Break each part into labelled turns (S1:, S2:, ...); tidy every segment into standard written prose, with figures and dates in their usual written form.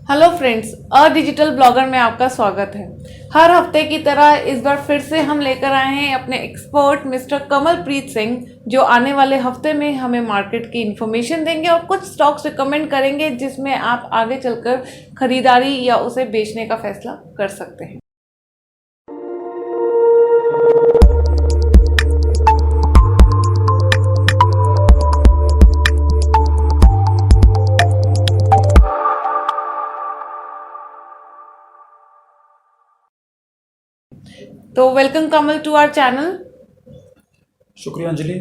S1: Hello friends, a digital blogger में आपका स्वागत है। हर हफ्ते की तरह इस बार फिर से हम लेकर आए हैं अपने एक्सपर्ट मिस्टर कमलप्रीत सिंह, जो आने वाले हफ्ते में हमें मार्केट की इन्फॉर्मेशन देंगे और कुछ स्टॉक्स रिकमेंड करेंगे जिसमें आप आगे चलकर खरीदारी या उसे बेचने का फैसला कर सकते हैं। तो welcome Kamal to our channel.
S2: शुक्रिया अंजलि।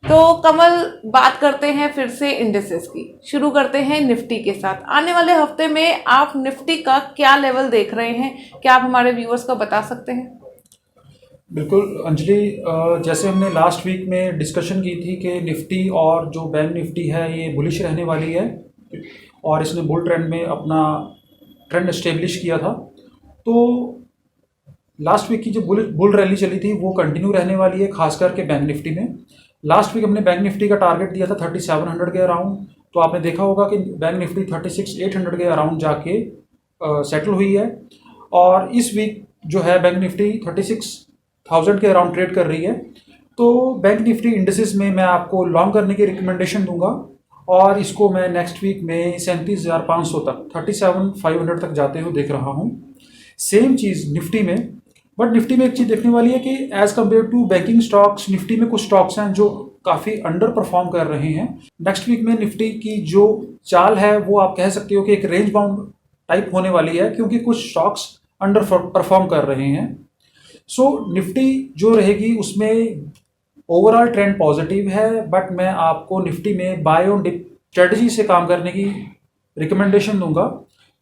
S1: तो कमल, बात करते हैं फिर से इंडेक्सेस की। शुरू करते हैं निफ्टी के साथ। आने वाले हफ्ते में आप निफ्टी का क्या लेवल देख रहे हैं, क्या आप हमारे व्यूअर्स को बता सकते हैं?
S2: बिल्कुल अंजलि, जैसे हमने लास्ट वीक में डिस्कशन की थी कि निफ्टी और जो बैंक निफ्टी है ये बुलिश रहने वाली है और इसने बुल ट्रेंड में अपना ट्रेंड एस्टेब्लिश किया था। तो लास्ट वीक की जो बुल रैली चली थी वो कंटिन्यू रहने वाली है, खास करके बैंक निफ्टी में। लास्ट वीक हमने बैंक निफ्टी का टारगेट दिया था 3700 के अराउंड। तो आपने देखा होगा कि बैंक निफ्टी 36800 के अराउंड जाके सेटल हुई है और इस वीक जो है बैंक निफ्टी 36000 के अराउंड ट्रेड कर रही है। तो बैंक निफ्टी इंडेक्सेस में मैं आपको लॉन्ग करने की रिकमेंडेशन दूंगा और इसको मैं नेक्स्ट वीक में 37,500 तक 37,500 तक जाते हुए देख रहा हूँ। सेम चीज़ निफ्टी में, बट निफ्टी में एक चीज़ देखने वाली है कि as compare to banking stocks Nifty में कुछ स्टॉक्स हैं जो काफ़ी अंडर परफॉर्म कर रहे हैं। नेक्स्ट वीक में निफ्टी की जो चाल है वो आप कह सकते हो कि एक रेंज बाउंड टाइप होने वाली है, क्योंकि कुछ स्टॉक्स अंडर परफॉर्म कर रहे हैं। सो निफ्टी जो रहेगी उसमें ओवरऑल ट्रेंड पॉजिटिव है, बट मैं आपको निफ्टी में बाय ऑन डिप स्ट्रेटजी से काम करने की रिकमेंडेशन दूंगा।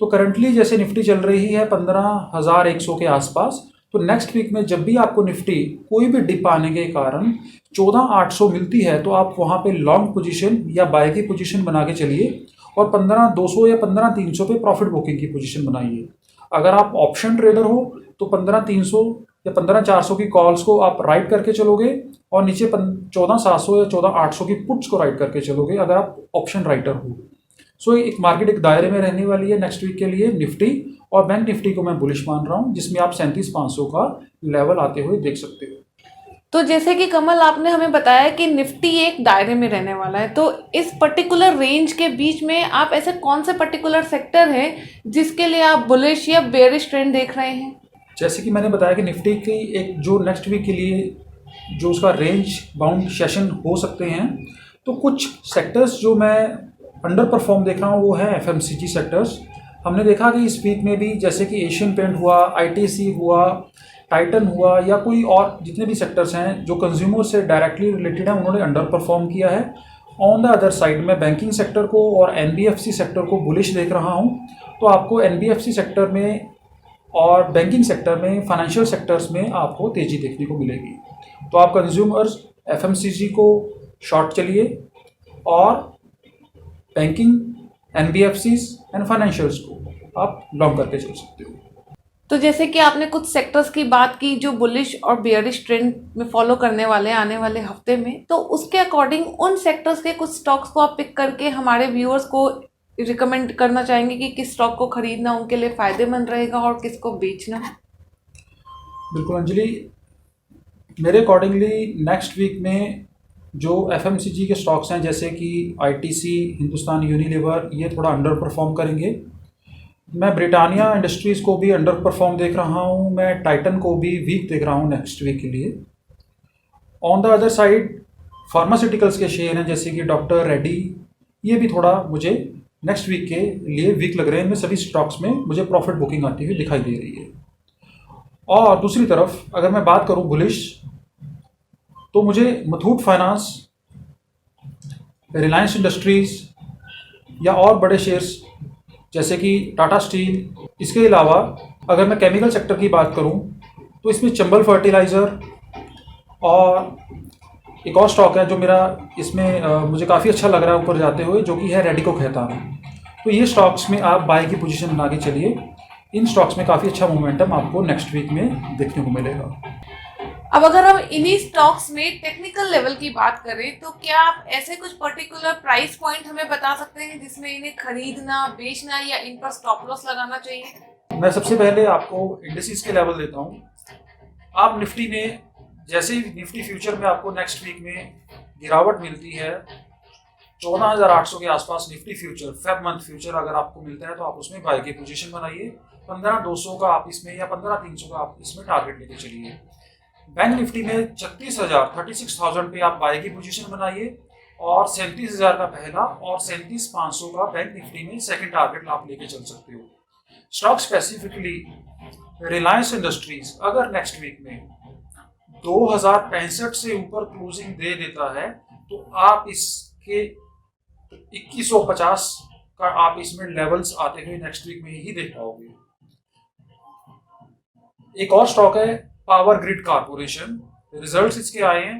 S2: तो करंटली जैसे निफ्टी चल रही है 15,100 के आसपास, तो नेक्स्ट वीक में जब भी आपको निफ्टी कोई भी डिप आने के कारण 14,800 मिलती है तो आप वहाँ पे लॉन्ग पोजीशन या बाय की पोजीशन बना के चलिए और 15,200 या 15,300 पे प्रॉफिट बुकिंग की पोजीशन बनाइए। अगर आप ऑप्शन ट्रेडर हो तो 15,300 या 15,400 की कॉल्स को आप राइट करके चलोगे और नीचे 14,700 या 14,800 की पुट्स को राइट करके चलोगे अगर आप ऑप्शन राइटर हो। सो एक मार्केट एक दायरे में रहने वाली है नेक्स्ट वीक के लिए निफ्टी, और बैंक निफ्टी को मैं बुलिश मान रहा हूँ जिसमें आप 37,500 का लेवल आते हुए देख सकते हो।
S1: तो जैसे कि कमल आपने हमें बताया कि निफ्टी एक दायरे में रहने वाला है, तो इस पर्टिकुलर रेंज के बीच में आप ऐसे कौन से पर्टिकुलर सेक्टर है जिसके लिए आप बुलिश या बेयरिश ट्रेंड देख रहे हैं?
S2: जैसे कि मैंने बताया कि निफ्टी की एक जो नेक्स्ट वीक के लिए जो उसका रेंज बाउंड सेशन हो सकते हैं, तो कुछ सेक्टर्स जो मैं अंडर परफॉर्म देख रहा हूँ वो है एफएमसीजी सेक्टर्स। हमने देखा कि इस वीक में भी जैसे कि एशियन पेंट हुआ, आईटीसी हुआ, टाइटन हुआ या कोई और जितने भी सेक्टर्स हैं जो कंज्यूमर से डायरेक्टली रिलेटेड हैं उन्होंने अंडर परफॉर्म किया है। ऑन द अदर साइड मैं बैंकिंग सेक्टर को और एनबीएफसी सेक्टर को बुलिश देख रहा हूँ। तो आपको एनबीएफसी सेक्टर में और बैंकिंग सेक्टर में, फाइनेंशियल सेक्टर्स में आपको तेज़ी देखने को मिलेगी। तो आप कंज्यूमर्स एफएमसीजी को शॉर्ट चलिए और बैंकिंग, एनबीएफसीज एंड फाइनेंशियल्स को आप लॉन्ग करके चल सकते हो।
S1: तो जैसे कि आपने कुछ सेक्टर्स की बात की जो बुलिश और बेयरिश ट्रेंड में फॉलो करने वाले हैं आने वाले हफ्ते में, तो उसके अकॉर्डिंग उन सेक्टर्स के कुछ स्टॉक्स को आप पिक करके हमारे व्यूअर्स को रिकमेंड करना चाहेंगे कि किस स्टॉक को खरीदना उनके लिए फ़ायदेमंद रहेगा और किसको बेचना?
S2: बिल्कुल अंजलि, मेरे अकॉर्डिंगली नेक्स्ट वीक में जो एफएमसीजी के स्टॉक्स हैं जैसे कि आईटीसी, हिंदुस्तान यूनिलीवर, ये थोड़ा अंडर परफॉर्म करेंगे। मैं ब्रिटानिया इंडस्ट्रीज़ को भी अंडर परफॉर्म देख रहा हूँ, मैं टाइटन को भी वीक देख रहा हूँ नेक्स्ट वीक के लिए। On the other side pharmaceuticals के शेयर हैं जैसे कि डॉक्टर रेड्डी, ये भी थोड़ा मुझे नेक्स्ट वीक के लिए वीक लग रहे हैं। इनमें सभी स्टॉक्स में मुझे प्रॉफिट बुकिंग आती हुई दिखाई दे रही है। और दूसरी तरफ अगर मैं बात करूँ बुलिश, तो मुझे मुथूट फाइनेंस, रिलायंस इंडस्ट्रीज़ या और बड़े शेयर्स जैसे कि टाटा स्टील, इसके अलावा अगर मैं केमिकल सेक्टर की बात करूं तो इसमें चंबल फर्टिलाइज़र और एक और स्टॉक है जो मेरा इसमें मुझे काफ़ी अच्छा लग रहा है ऊपर जाते हुए, जो कि है रेडिको खैतान। तो ये स्टॉक्स में आप बाय की पोजीशन बना के चलिए। इन स्टॉक्स में काफ़ी अच्छा मोमेंटम आपको नेक्स्ट वीक में देखने को मिलेगा।
S1: अब अगर हम इन्हीं स्टॉक्स में टेक्निकल लेवल की बात करें तो क्या आप ऐसे कुछ पर्टिकुलर प्राइस पॉइंट हमें बता सकते हैं जिसमें इन्हें खरीदना, बेचना या इन पर स्टॉप लॉस लगाना चाहिए?
S2: मैं सबसे पहले आपको इंडिसेस के लेवल देता हूँ। आप निफ्टी में जैसे ही निफ्टी फ्यूचर में आपको नेक्स्ट वीक में गिरावट मिलती है 14,800 के आसपास Nifty future Feb month future अगर आपको मिलता है तो आप उसमें बाय की पोजीशन बनाइए। 15,200 का आप इसमें या 15,300 का आप इसमें टारगेट लेके चलिए। बैंक निफ्टी में 36,000 पे आप बाय की पोजीशन बनाइए और 37,000 का पहला और 37,500 का बैंक निफ्टी में सेकंड टारगेट आप लेके चल सकते हो। स्टॉक स्पेसिफिकली रिलायंस इंडस्ट्रीज अगर नेक्स्ट वीक में 2065 से ऊपर क्लोजिंग दे देता है तो आप इसके 2150 का आप इसमें लेवल्स आते हुए नेक्स्ट वीक में ही देख पाओगे। एक और स्टॉक है पावर ग्रिड कारपोरेशन। रिजल्ट्स इसके आए हैं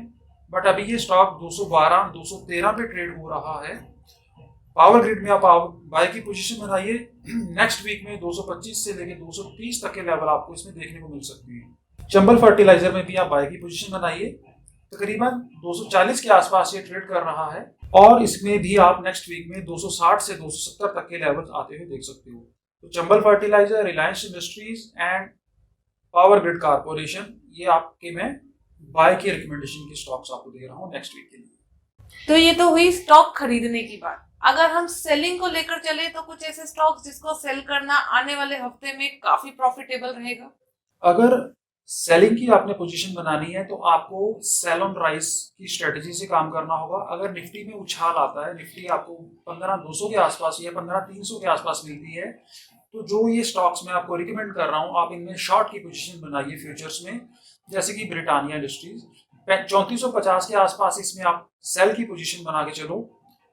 S2: बट अभी ये स्टॉक 212 213 पे ट्रेड हो रहा है। पावर ग्रिड में आप बाय की पोजीशन बनाइए। नेक्स्ट वीक में 225 से लेके 230 तक के लेवल आपको इसमें देखने को मिल सकती है। चंबल फर्टिलाइजर में भी आप बाय की पोजीशन बनाइए। तकरीबन 240 के आसपास ये ट्रेड कर रहा है और इसमें भी आप नेक्स्ट वीक में 260 से 270 तक के लेवल आते हुए देख सकते हो। तो Chambal fertiliser, Reliance Industries and Power Grid Corporation ये आपके मैं बाय की रिकमेंडेशन की स्टॉक्स आपको दे रहा हूँ नेक्स्ट वीक के लिए।
S1: तो ये तो हुई स्टॉक खरीदने की बात। अगर हम सेलिंग को लेकर चले तो कुछ ऐसे स्टॉक्स जिसको सेल करना आने वाले हफ्ते में काफी प्रॉफिटेबल रहेगा?
S2: अगर सेलिंग की आपने पोजीशन बनानी है तो आपको सेल ऑन राइज की स्ट्रेटेजी से काम करना होगा। अगर निफ्टी में उछाल आता है, निफ्टी आपको 15,200 के आसपास या 15,300 के आसपास मिलती है तो जो ये स्टॉक्स मैं आपको रिकमेंड कर रहा हूँ आप इनमें शॉर्ट की पोजीशन बनाइए फ्यूचर्स में। जैसे कि ब्रिटानिया इंडस्ट्रीज 3450 के आसपास इसमें आप सेल की पोजीशन बना के चलो।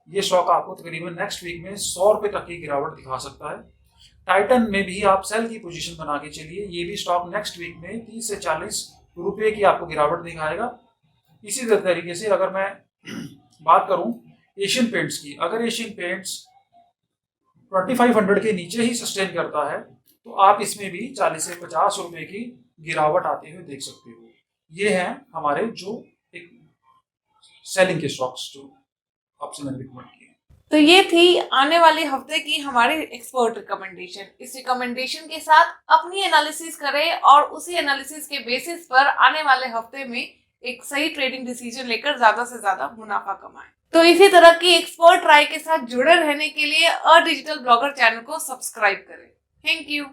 S2: ये स्टॉक आपको तकरीबन नेक्स्ट वीक में 100 रुपए तक की गिरावट दिखा सकता है। टाइटन में भी आप सेल की पोजीशन बना के चलिए। ये भी स्टॉक नेक्स्ट वीक में 30 से 40 रुपए की आपको गिरावट दिखाएगा। इसी तरीके से अगर मैं बात करूं एशियन पेंट्स की, अगर एशियन पेंट्स 2500 के नीचे ही सस्टेन करता है तो आप इसमें भी 40 से 50 रुपए की गिरावट आते हुए देख सकते हो। ये हैं हमारे जो एक सेलिंग के स्टॉक्स जो आपसे मैंने रिकमेंड किए।
S1: तो ये थी आने वाले हफ्ते की हमारी एक्सपर्ट रिकमेंडेशन। इस रिकमेंडेशन के साथ अपनी एनालिसिस करें और उसी एनालिसिस के बेसिस पर आने वाले हफ्ते में एक सही ट्रेडिंग डिसीजन लेकर ज्यादा से ज्यादा मुनाफा कमाएं। तो इसी तरह की एक्सपर्ट राय के साथ जुड़े रहने के लिए अ डिजिटल ब्लॉगर चैनल को सब्सक्राइब करें। Thank you.